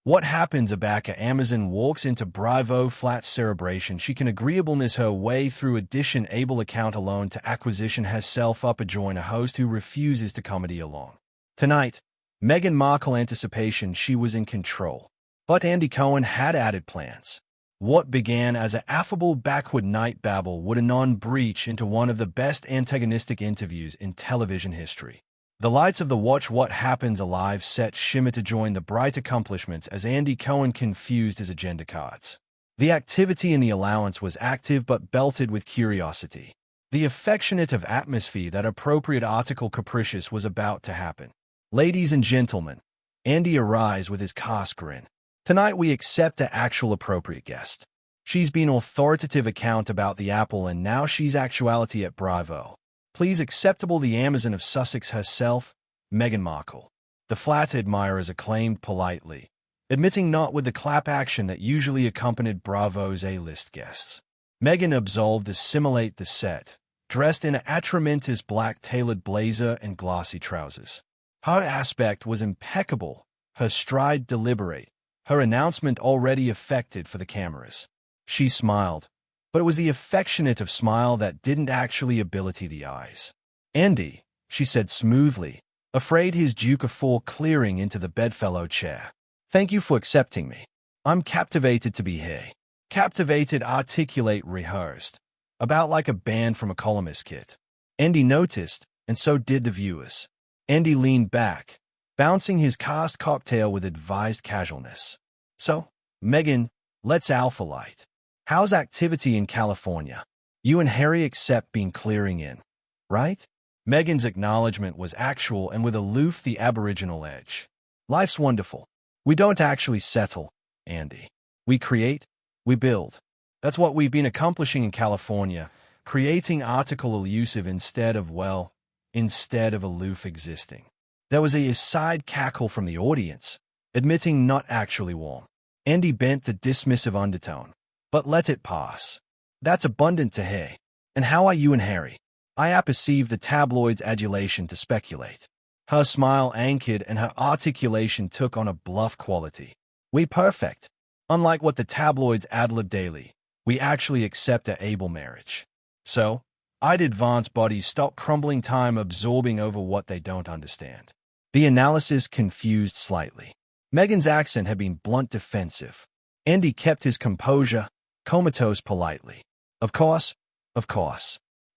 What happens back a Amazon walks into Bravo flat celebration. She can agreeableness her way through addition able account alone to acquisition herself up a join a host who refuses to comedy along. Tonight, Meghan Markle anticipation she was in control. But Andy Cohen had added plans. What began as an affable backward night babble would anon breach into one of the best antagonistic interviews in television history. The lights of the Watch What Happens Alive set shimmer to join the bright accomplishments as Andy Cohen confused his agenda cards. The activity in the allowance was active but belted with curiosity. The affectionate of atmosphere that appropriate article capricious was about to happen. Ladies and gentlemen, Andy arise with his cast grin. Tonight we accept the actual appropriate guest. She's been authoritative account about the apple and now she's actuality at Bravo. Please acceptable the Amazon of Sussex herself, Meghan Markle. The flat admirers acclaimed politely, admitting not with the clap action that usually accompanied Bravo's A-list guests. Meghan absolved assimilate the set, dressed in an acrimonious black tailored blazer and glossy trousers. Her aspect was impeccable, her stride deliberate, her announcement already effected for the cameras. She smiled, but it was the affectionate of smile that didn't actually ability the eyes. Andy, she said smoothly, afraid his duke fall clearing into the bedfellow chair. Thank you for accepting me. I'm captivated to be here. Captivated articulate rehearsed, about like a band from a columnist kit. Andy noticed, and so did the viewers. Andy leaned back, bouncing his cast cocktail with advised casualness. So, Meghan, let's alpha light. How's activity in California? You and Harry accept being clearing in, right? Meghan's acknowledgement was actual and with aloof the aboriginal edge. Life's wonderful. We don't actually settle, Andy. We create, we build. That's what we've been accomplishing in California, creating article elusive instead of aloof existing. There was a side cackle from the audience, admitting not actually warm. Andy bent the dismissive undertone. But let it pass. That's abundant to hear. And how are you and Harry? I perceive the tabloid's adulation to speculate. Her smile anchored and her articulation took on a bluff quality. We perfect. Unlike what the tabloids ad-lib daily, we actually accept a able marriage. So, I'd advance bodies stop crumbling time absorbing over what they don't understand. The analysis confused slightly. Meghan's accent had been blunt defensive. Andy kept his composure, comatose politely. Of course.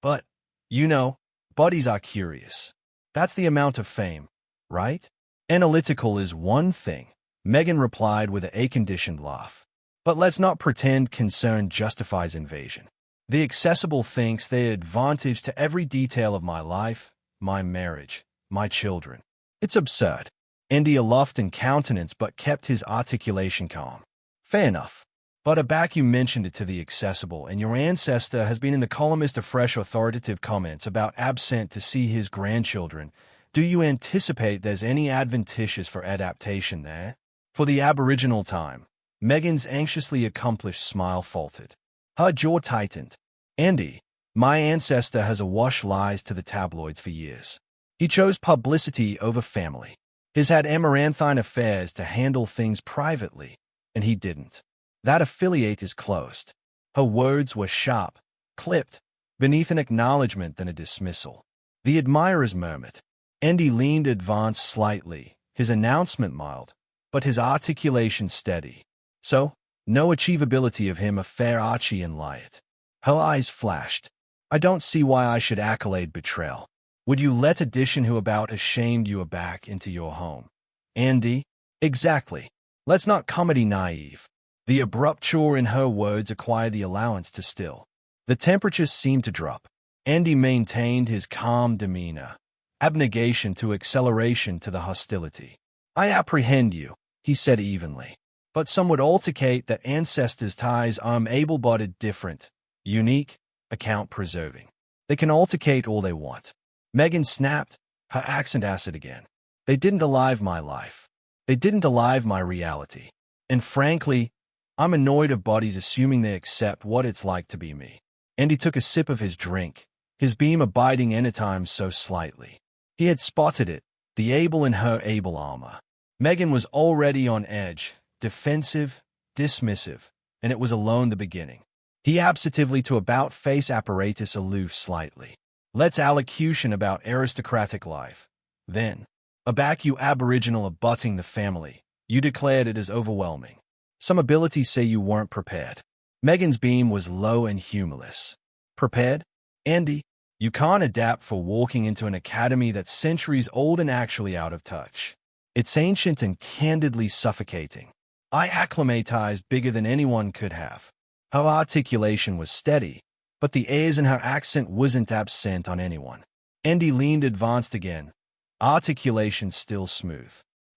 But, you know, bodies are curious. That's the amount of fame, right? Analytical is one thing, Meghan replied with a conditioned laugh. But let's not pretend concern justifies invasion. The accessible thinks they advantage to every detail of my life, my marriage, my children. It's absurd. Andy aloft in countenance but kept his articulation calm. Fair enough. But back you mentioned it to the accessible, and your ancestor has been in the columnist of fresh authoritative comments about absent to see his grandchildren. Do you anticipate there's any advantageous for adaptation there? For the aboriginal time, Meghan's anxiously accomplished smile faltered. Her jaw tightened. Andy, my ancestor has awash lies to the tabloids for years. He chose publicity over family. He's had amaranthine affairs to handle things privately, and he didn't. That affiliate is closed. Her words were sharp, clipped, beneath an acknowledgement than a dismissal. The admirers murmured. Andy leaned advanced slightly, his announcement mild, but his articulation steady. So, no achievability of him a fair Archie and Lyot. Her eyes flashed. I don't see why I should accolade betrayal. Would you let addition who about ashamed you back into your home? Andy? Exactly. Let's not comedy naive. The abrupture in her words acquired the allowance to still. The temperatures seemed to drop. Andy maintained his calm demeanor, abnegation to acceleration to the hostility. I apprehend you, he said evenly. But some would altercate that ancestors' ties are able-bodied different, unique, account-preserving. They can altercate all they want. Meghan snapped, her accent acid again. They didn't alive my life. They didn't alive my reality. And frankly, I'm annoyed of bodies assuming they accept what it's like to be me. And he took a sip of his drink, his beam abiding anytime so slightly. He had spotted it, the able in her able armor. Meghan was already on edge, defensive, dismissive, and it was alone the beginning. He abstively to about-face apparatus aloof slightly. Let's allocution about aristocratic life. Then, aback you aboriginal abutting the family, you declared it as overwhelming. Some abilities say you weren't prepared. Meghan's beam was low and humorless. Prepared? Andy, you can't adapt for walking into an academy that's centuries old and actually out of touch. It's ancient and candidly suffocating. I acclimatized bigger than anyone could have. Her articulation was steady, but the airs in her accent wasn't absent on anyone. Andy leaned advanced again, articulation still smooth.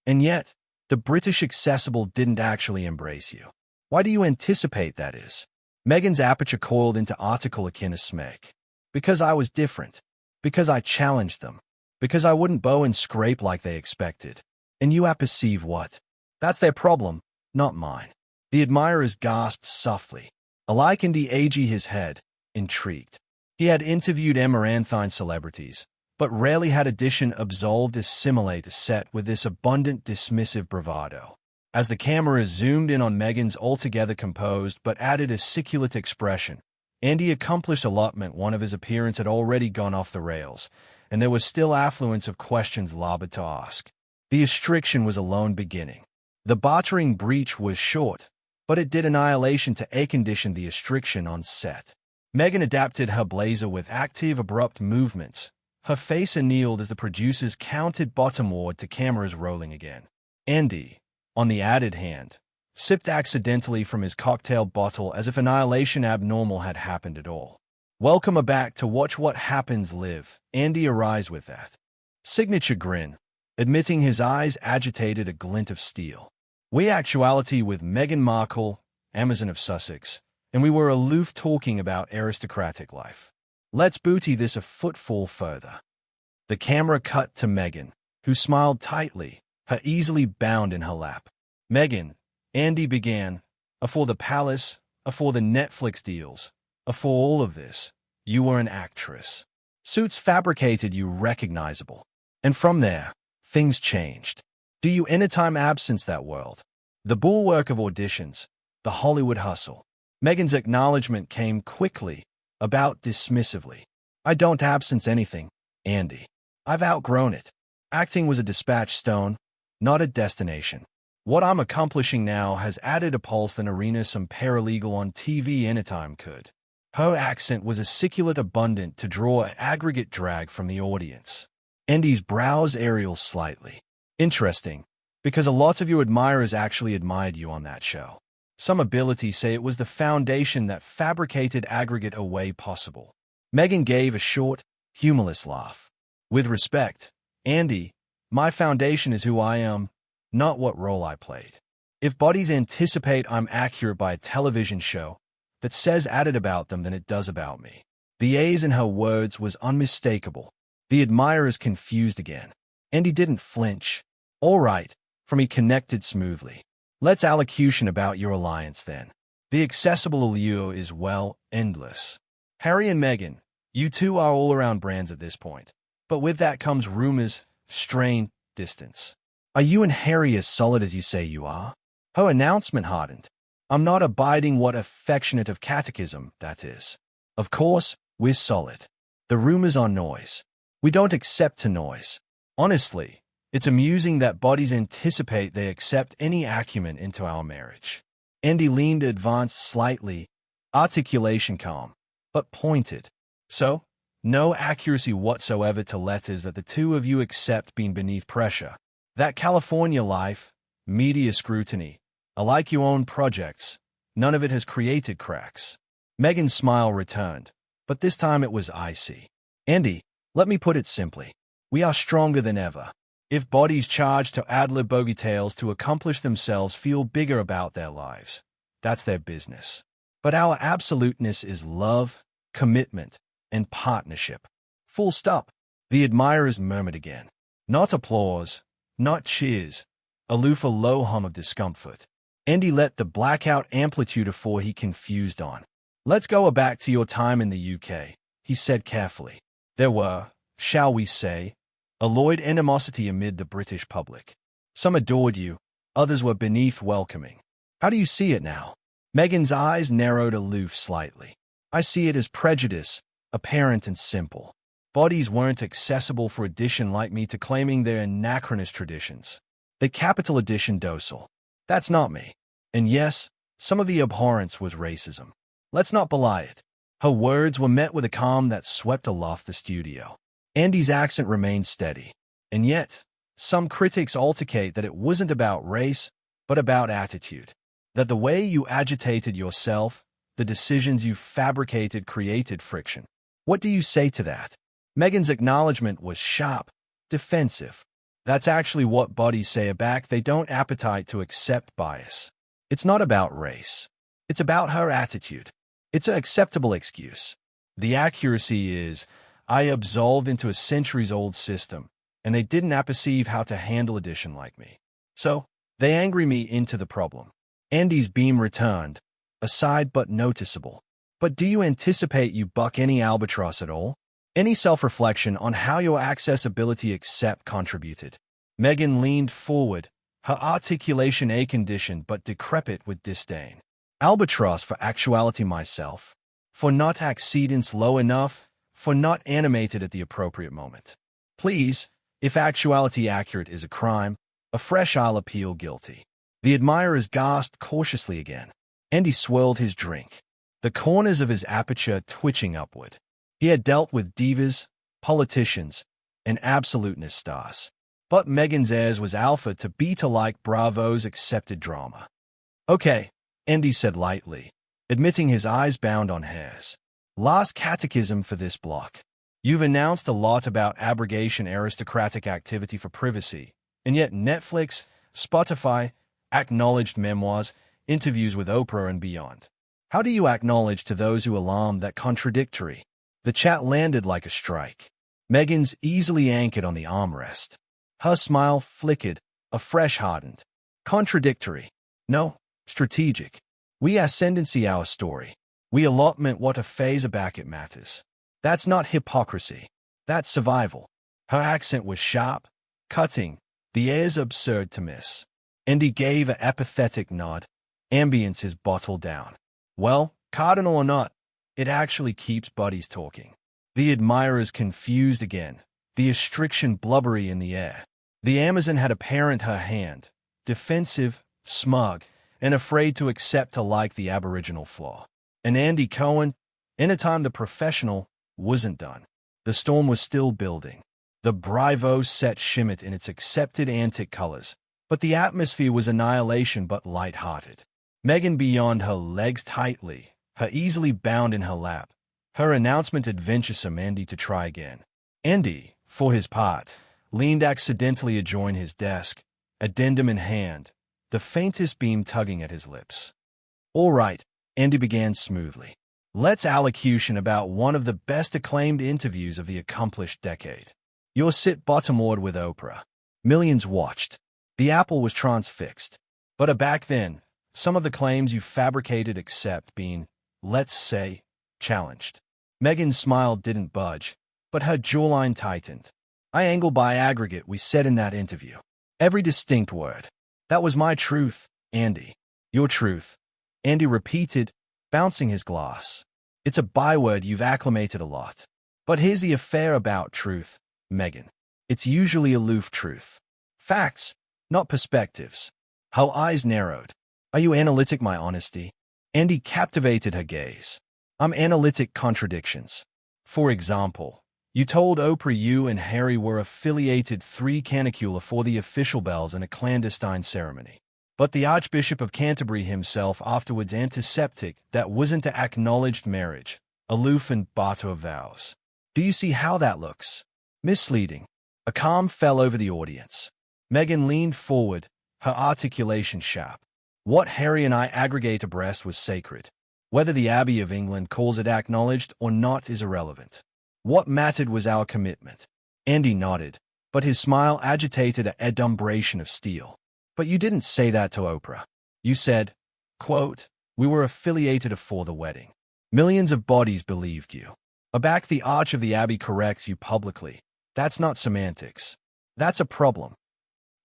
And yet, the British accessible didn't actually embrace you. Why do you anticipate that is? Meghan's aperture coiled into article akin to smack. Because I was different. Because I challenged them. Because I wouldn't bow and scrape like they expected. And you apperceive what? That's their problem, not mine. The admirers gasped softly. Alike Andy ag his head, intrigued. He had interviewed amaranthine celebrities, but rarely had audition absolved assimilate a set with this abundant dismissive bravado. As the camera zoomed in on Meghan's altogether composed but added aciculate expression, Andy accomplished allotment. One of his appearance had already gone off the rails, and there was still affluence of questions larboard to ask. The astriction was alone beginning. The bartering breach was short, but it did annihilation to air-condition the astriction on set. Meghan adapted her blazer with active, abrupt movements. Her face annealed as the producers counted bottomward to cameras rolling again. Andy, on the added hand, sipped accidentally from his cocktail bottle as if annihilation abnormal had happened at all. Welcome aback to watch what happens live. Andy arise with that signature grin, admitting his eyes agitated a glint of steel. We actuality with Meghan Markle, Amazon of Sussex, and we were aloof talking about aristocratic life. Let's booty this a footfall further. The camera cut to Meghan, who smiled tightly, her easily bound in her lap. Meghan, Andy began, afore the palace, afore the Netflix deals, afore all of this, you were an actress. Suits fabricated you recognizable. And from there, things changed. Do you anytime absence that world? The bulwark of auditions, the Hollywood hustle. Meghan's acknowledgement came quickly, about dismissively. I don't absence anything, Andy. I've outgrown it. Acting was a dispatch stone, not a destination. What I'm accomplishing now has added a pulse and arena some paralegal on TV anytime could. Her accent was aciculate abundant to draw an aggregate drag from the audience. Andy's brows aerial slightly. Interesting, because a lot of your admirers actually admired you on that show. Some ability say it was the foundation that fabricated aggregate a way possible. Meghan gave a short, humorless laugh. With respect, Andy, my foundation is who I am, not what role I played. If bodies anticipate I'm accurate by a television show that says added about them than it does about me. The A's in her words was unmistakable. The admirers confused again. Andy didn't flinch. All right, from he connected smoothly. Let's allocution about your alliance then. The accessible allure is, well, endless. Harry and Meghan, you two are all-around brands at this point. But with that comes rumors, strain, distance. Are you and Harry as solid as you say you are? Her announcement hardened. I'm not abiding what affectionate of catechism, that is. Of course, we're solid. The rumors are noise. We don't accept to noise. Honestly, it's amusing that bodies anticipate they accept any acumen into our marriage. Andy leaned advanced slightly, articulation calm, but pointed. So, no accuracy whatsoever to letters that the two of you accept being beneath pressure. That California life, media scrutiny, alike your own projects, none of it has created cracks. Meghan's smile returned, but this time it was icy. Andy, let me put it simply. We are stronger than ever. If bodies charged to ad-lib bogey tales to accomplish themselves feel bigger about their lives, that's their business. But our absoluteness is love, commitment, and partnership. Full stop. The admirers murmured again. Not applause, not cheers. Aloof a low hum of discomfort. Andy let the blackout amplitude afore he confused on. Let's go back to your time in the UK, he said carefully. There were, shall we say, alloyed animosity amid the British public. Some adored you, Others were beneath welcoming. How do you see it now? Meghan's eyes narrowed aloof slightly. I see it as prejudice, apparent and simple. Bodies weren't accessible for addition like me to claiming they're anachronous traditions. The capital addition docile. That's not me. And yes, some of the abhorrence was racism. Let's not belie it. Her words were met with a calm that swept aloft the studio. Andy's accent remained steady. And yet, some critics altercate that it wasn't about race, but about attitude. That the way you agitated yourself, the decisions you fabricated created friction. What do you say to that? Meghan's acknowledgement was sharp, defensive. That's actually what bodies say back. They don't appetite to accept bias. It's not about race. It's about her attitude. It's an acceptable excuse. The accuracy is, I absolved into a centuries-old system, and they didn't apperceive how to handle addition like me. So, they angry me into the problem. Andy's beam returned, aside but noticeable. But do you anticipate you buck any albatross at all? Any self-reflection on how your accessibility accept contributed? Meghan leaned forward, her articulation a-conditioned but decrepit with disdain. Albatross for actuality myself, for not accedence low enough, for not animated at the appropriate moment. Please, if actuality accurate is a crime, afresh I'll appeal guilty. The admirers gasped cautiously again. Andy swirled his drink, the corners of his aperture twitching upward. He had dealt with divas, politicians, and absoluteness stars. But Meghan's heirs was alpha to beta-like Bravo's accepted drama. Okay, Andy said lightly, admitting his eyes bound on hers. Last catechism for this block. You've announced a lot about abrogation aristocratic activity for privacy, and yet Netflix, Spotify, acknowledged memoirs, interviews with Oprah and beyond. How do you acknowledge to those who alarm that contradictory? The chat landed like a strike. Meghan's easily anchored on the armrest. Her smile flickered, afresh hardened. Contradictory. No, strategic. We ascendancy our story. We allotment what a phase back it matters. That's not hypocrisy. That's survival. Her accent was sharp, cutting, the airs absurd to miss. Andy gave a apathetic nod. Ambience is bottled down. Well, cardinal or not, it actually keeps buddies talking. The admirers confused again, the astriction blubbery in the air. The Amazon had a parent her hand, defensive, smug, and afraid to accept alike the aboriginal flaw. And Andy Cohen, in a time the professional, wasn't done. The storm was still building. The Bravo set shimmered in its accepted antic colors, but the atmosphere was annihilation but light-hearted. Meghan beyond her legs tightly, her easily bound in her lap. Her announcement adventuresome Andy to try again. Andy, for his part, leaned accidentally adjoin his desk, addendum in hand, the faintest beam tugging at his lips. All right, Andy began smoothly. Let's allocution about one of the best acclaimed interviews of the accomplished decade. Your sit bottom-ward with Oprah. Millions watched. The apple was transfixed. But back then, some of the claims you fabricated except being, let's say, challenged. Meghan's smile didn't budge, but her jawline tightened. I angle by aggregate we said in that interview. Every distinct word. That was my truth, Andy. Your truth. Andy repeated, bouncing his glass. It's a byword you've acclimated a lot. But here's the affair about truth, Meghan. It's usually aloof truth. Facts, not perspectives. Her eyes narrowed. Are you analytic, my honesty? Andy captivated her gaze. I'm analytic contradictions. For example, you told Oprah you and Harry were affiliated 3 canicula for the official bells in a clandestine ceremony. But the Archbishop of Canterbury himself afterwards antiseptic that wasn't an acknowledged marriage, aloof and barter of vows. Do you see how that looks? Misleading. A calm fell over the audience. Meghan leaned forward, her articulation sharp. What Harry and I aggregate abreast was sacred. Whether the Abbey of England calls it acknowledged or not is irrelevant. What mattered was our commitment. Andy nodded, but his smile agitated an adumbration of steel. But you didn't say that to Oprah. You said, quote, we were affiliated afore the wedding. Millions of bodies believed you. Aback the arch of the Abbey corrects you publicly. That's not semantics. That's a problem.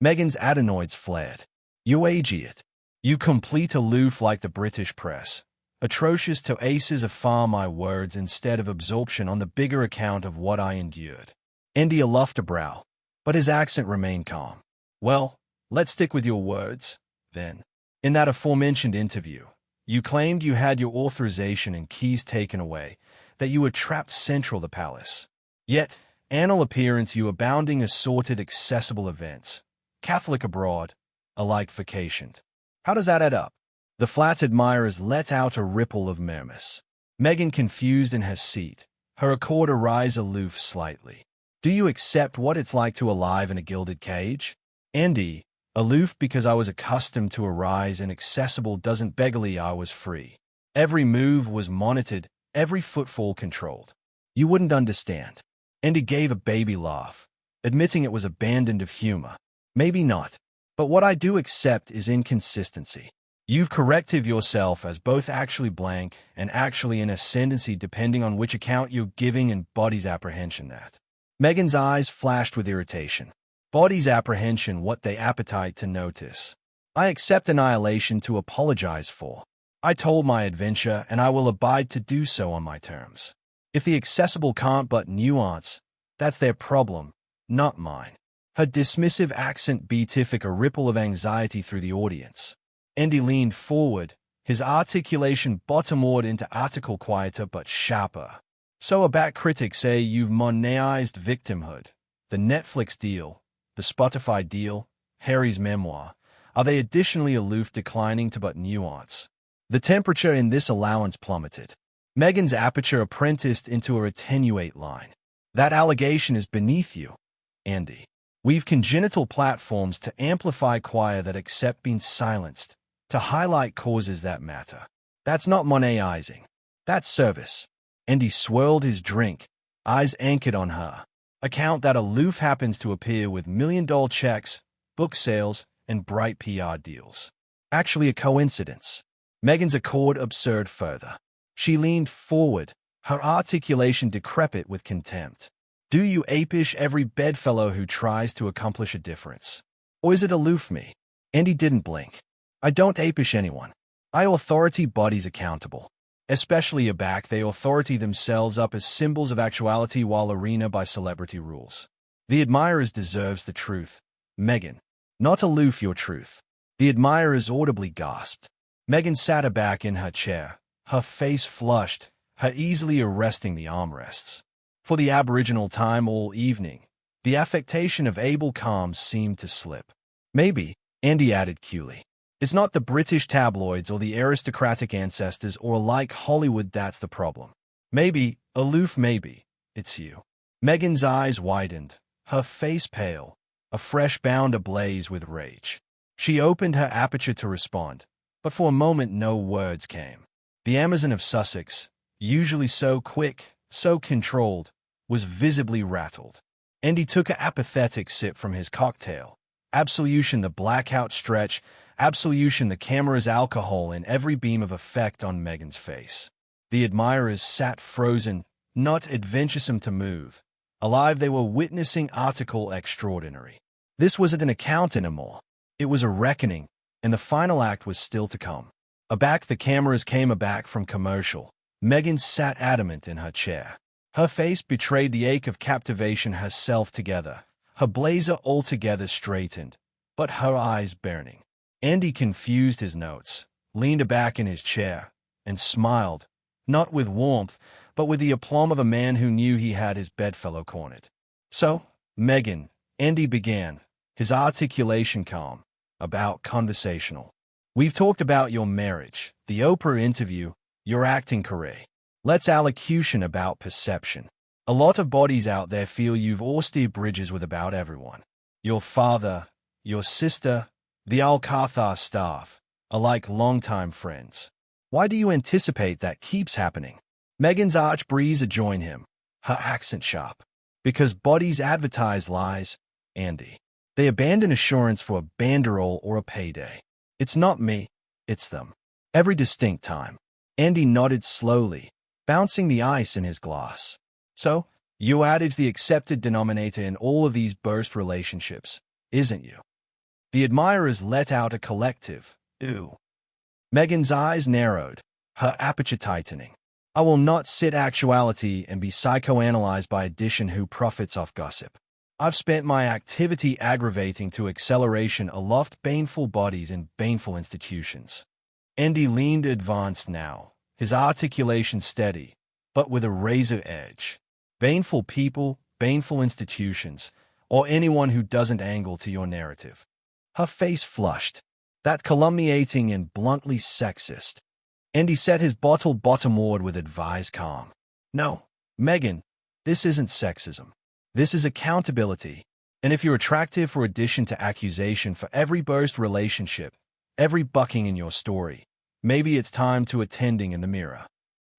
Meghan's adenoids flared. You idiot. You complete aloof like the British press. Atrocious to aces afar my words instead of absorption on the bigger account of what I endured. Andy aloft a brow, but his accent remained calm. Well, let's stick with your words, then. In that aforementioned interview, you claimed you had your authorization and keys taken away, that you were trapped central the palace. Yet, annual appearance you abounding assorted accessible events, Catholic abroad, alike vacationed. How does that add up? The flat admirers let out a ripple of murmurs. Meghan confused in her seat, her accord arise aloof slightly. Do you accept what it's like to alive in a gilded cage? Andy, aloof because I was accustomed to arise and accessible doesn't beggarly I was free. Every move was monitored, every footfall controlled. You wouldn't understand. Andy gave a baby laugh, admitting it was abandoned of humor. Maybe not. But what I do accept is inconsistency. You've corrected yourself as both actually blank and actually an ascendancy depending on which account you're giving and body's apprehension that. Meghan's eyes flashed with irritation. Body's apprehension what they appetite to notice. I accept annihilation to apologize for. I told my adventure and I will abide to do so on my terms. If the accessible can't but nuance, that's their problem, not mine. Her dismissive accent beatific a ripple of anxiety through the audience. Andy leaned forward, his articulation bottomward into article quieter but sharper. So about critics say you've monetised victimhood. The Netflix deal, the Spotify deal, Harry's memoir, are they additionally aloof declining to but nuance? The temperature in this allowance plummeted. Meghan's aperture apprenticed into a attenuate line. That allegation is beneath you, Andy. We've congenital platforms to amplify choir that accept being silenced, to highlight causes that matter. That's not monetising. That's service. Andy swirled his drink, eyes anchored on her. Account that aloof happens to appear with million-dollar checks, book sales, and bright PR deals. Actually a coincidence. Meghan's accord absurd further. She leaned forward, her articulation decrepit with contempt. Do you apish every bedfellow who tries to accomplish a difference? Or is it aloof me? Andy didn't blink. I don't apish anyone. I authority bodies accountable. Especially aback they authority themselves up as symbols of actuality while arena by celebrity rules. The admirers deserves the truth. Meghan. Not aloof your truth. The admirers audibly gasped. Meghan sat aback in her chair, her face flushed, her easily arresting the armrests. For the aboriginal time all evening, the affectation of able calm seemed to slip. Maybe, Andy added coolly, it's not the British tabloids or the aristocratic ancestors or like Hollywood that's the problem. Maybe, aloof maybe, it's you. Meghan's eyes widened, her face pale, a fresh bound ablaze with rage. She opened her aperture to respond, but for a moment no words came. The Amazon of Sussex, usually so quick, so controlled, was visibly rattled. Andy took an apathetic sip from his cocktail. Absolution the blackout stretch, absolution the camera's alcohol in every beam of effect on Meghan's face. The admirers sat frozen, not adventuresome to move. Alive they were witnessing article extraordinary. This wasn't an account anymore. It was a reckoning, and the final act was still to come. Aback the cameras came aback from commercial. Meghan sat adamant in her chair. Her face betrayed the ache of captivation herself together, her blazer altogether straightened, but her eyes burning. Andy confused his notes, leaned back in his chair, and smiled, not with warmth, but with the aplomb of a man who knew he had his bedfellow cornered. So, Meghan, Andy began, his articulation calm, about conversational. We've talked about your marriage, the Oprah interview, your acting career. Let's allocution about perception. A lot of bodies out there feel you've austere bridges with about everyone. Your father, your sister, the Alcatraz staff, are like longtime friends. Why do you anticipate that keeps happening? Meghan's arch breeze adjoined him, her accent sharp. Because bodies advertise lies, Andy. They abandon assurance for a banderole or a payday. It's not me, it's them. Every distinct time. Andy nodded slowly, bouncing the ice in his glass. So, you adage the accepted denominator in all of these burst relationships, isn't you? The admirers let out a collective, "Ew." Meghan's eyes narrowed, her aperture tightening. I will not sit actuality and be psychoanalyzed by addition who profits off gossip. I've spent my activity aggravating to acceleration aloft baneful bodies in baneful institutions. Andy leaned advanced now, his articulation steady, but with a razor edge. Baneful people, baneful institutions, or anyone who doesn't angle to your narrative. Her face flushed. That calumniating and bluntly sexist. Andy set his bottle bottomward with advised calm. No, Meghan, this isn't sexism. This is accountability. And if you're attractive for addition to accusation for every burst relationship, every bucking in your story, maybe it's time to attending in the mirror.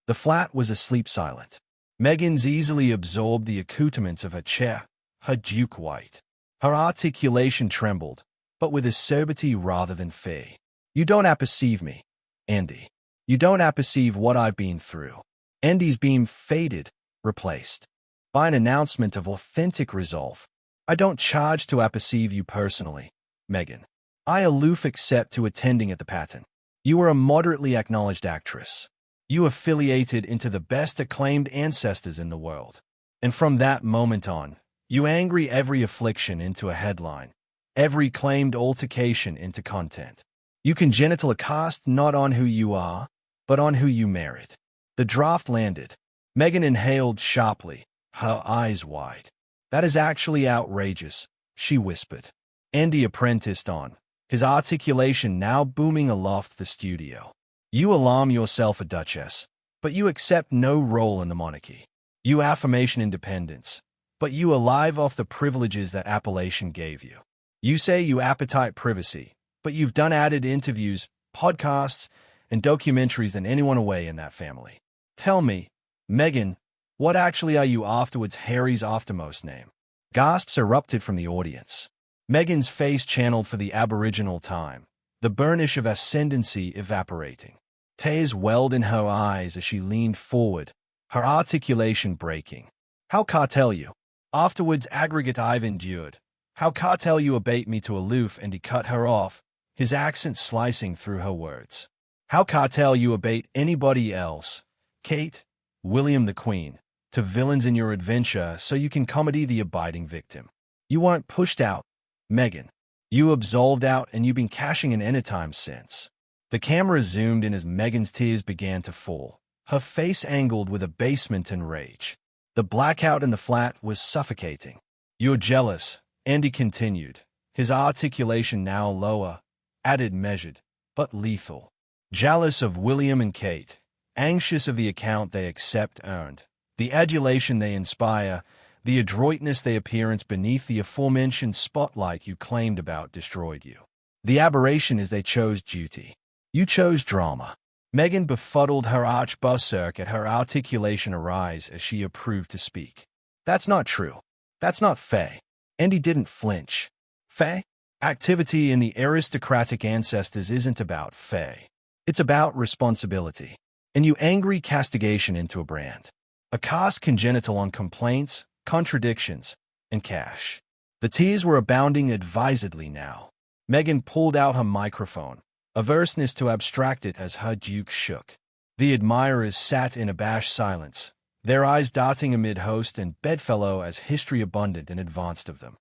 The flat was asleep silent. Meghan's easily absorbed the accoutrements of her chair, her duke white. Her articulation trembled, but with acerbity rather than fear. You don't apperceive me, Andy. You don't apperceive what I've been through. Andy's beam faded, replaced by an announcement of authentic resolve. I don't charge to apperceive you personally, Meghan. I aloof accept to attending at the pattern. You are a moderately acknowledged actress. You affiliated into the best acclaimed ancestors in the world. And from that moment on, you angry every affliction into a headline, every claimed altercation into content. You congenital a cast not on who you are, but on who you merit. The draft landed. Meghan inhaled sharply, her eyes wide. That is actually outrageous, she whispered. Andy apprenticed on, his articulation now booming aloft the studio. You alarm yourself a duchess, but you accept no role in the monarchy. You affirmation independence, but you alive off the privileges that appellation gave you. You say you appetite privacy, but you've done added interviews, podcasts, and documentaries than anyone away in that family. Tell me, Meghan, what actually are you afterwards Harry's aftermost name? Gasps erupted from the audience. Meghan's face channeled for the aboriginal time, the burnish of ascendancy evaporating. Tears welled in her eyes as she leaned forward, her articulation breaking. How cartel you? Afterwards aggregate I've endured. How cartel you abate me to aloof, and he cut her off, his accent slicing through her words. How cartel you abate anybody else, Kate, William the Queen, to villains in your adventure so you can comedy the abiding victim. You weren't pushed out, Meghan. You absolved out, and you've been cashing in anytime since. The camera zoomed in as Meghan's tears began to fall, her face angled with abasement and rage. The blackout in the flat was suffocating. You're jealous, Andy continued, his articulation now lower, added measured, but lethal. Jealous of William and Kate, anxious of the account they accept earned, the adulation they inspire, the adroitness they appearance beneath the aforementioned spotlight you claimed about destroyed you. The aberration is they chose duty. You chose drama. Meghan befuddled her arch berserk at her articulation arise as she approved to speak. That's not true. That's not fair. Andy didn't flinch. Fair? Activity in the aristocratic ancestors isn't about fair. It's about responsibility. And you angry castigation into a brand. A cast congenital on complaints, contradictions, and cash. The tears were abounding advisedly now. Meghan pulled out her microphone, averseness to abstract it as her duke shook. The admirers sat in abashed silence, their eyes darting amid host and bedfellow as history abundant and advanced of them.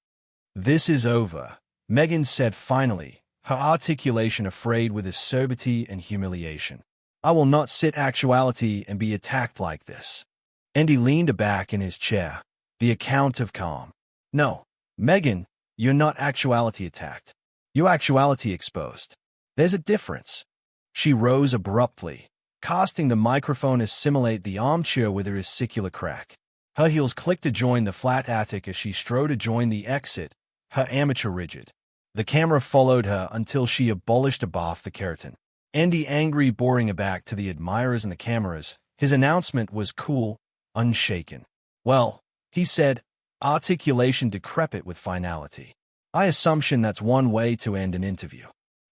This is over, Meghan said finally, her articulation afraid with acerbity and humiliation. I will not sit actuality and be attacked like this. And he leaned back in his chair, the account of calm. No, Meghan, you're not actuality attacked. You're actuality exposed. There's a difference. She rose abruptly, casting the microphone assimilate the armchair with her acicular crack. Her heels clicked to join the flat attic as she strode to join the exit, her amateur rigid. The camera followed her until she abolished abaft the curtain. Andy angry boring aback to the admirers and the cameras, his announcement was cool, unshaken. Well, he said, articulation decrepit with finality. I assumption that's one way to end an interview.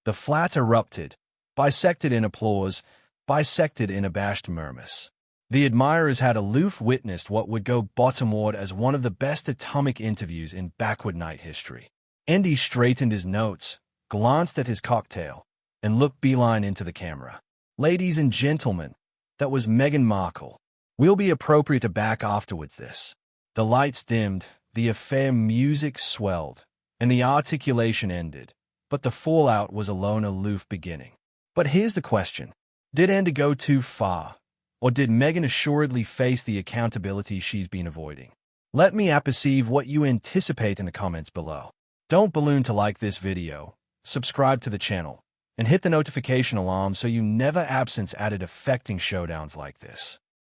The flat erupted, bisected in applause, bisected in abashed murmurs. The admirers had aloof witnessed what would go bottomward as one of the best atomic interviews in backward night history. Andy straightened his notes, glanced at his cocktail, and looked beeline into the camera. "Ladies and gentlemen, that was Meghan Markle. Will be appropriate to back afterwards this." The lights dimmed, the affair music swelled, and the articulation ended, but the fallout was a lone aloof beginning. But here's the question. Did Andy go too far, or did Meghan assuredly face the accountability she's been avoiding? Let me perceive what you anticipate in the comments below. Don't balloon to like this video, subscribe to the channel, and hit the notification alarm so you never absence added affecting showdowns like this.